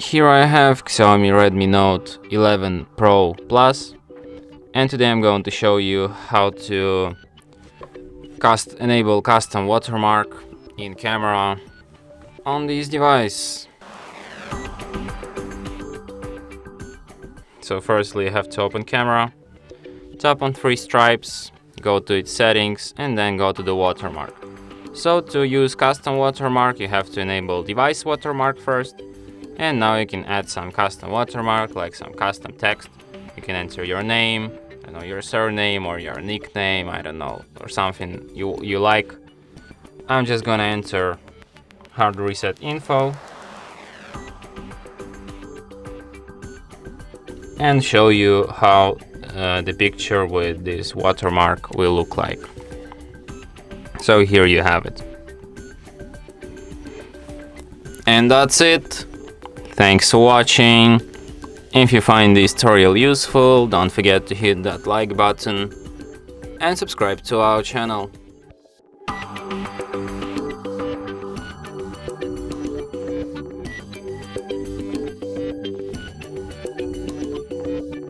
Here I have Xiaomi Redmi Note 11 Pro Plus, and today I'm going to show you how to enable custom watermark in camera on this device. So firstly you have to open camera, tap on three stripes, go to its settings and then go to the watermark. So to use custom watermark you have to enable device watermark first, and now you can add some custom watermark like some custom text. You can enter your name, I don't know, your surname or your nickname, I don't know, or something you like. I'm just gonna enter HardReset.Info and show you how the picture with this watermark will look like. So here you have it. And that's it. Thanks for watching. If you find this tutorial useful, don't forget to hit that like button and subscribe to our channel.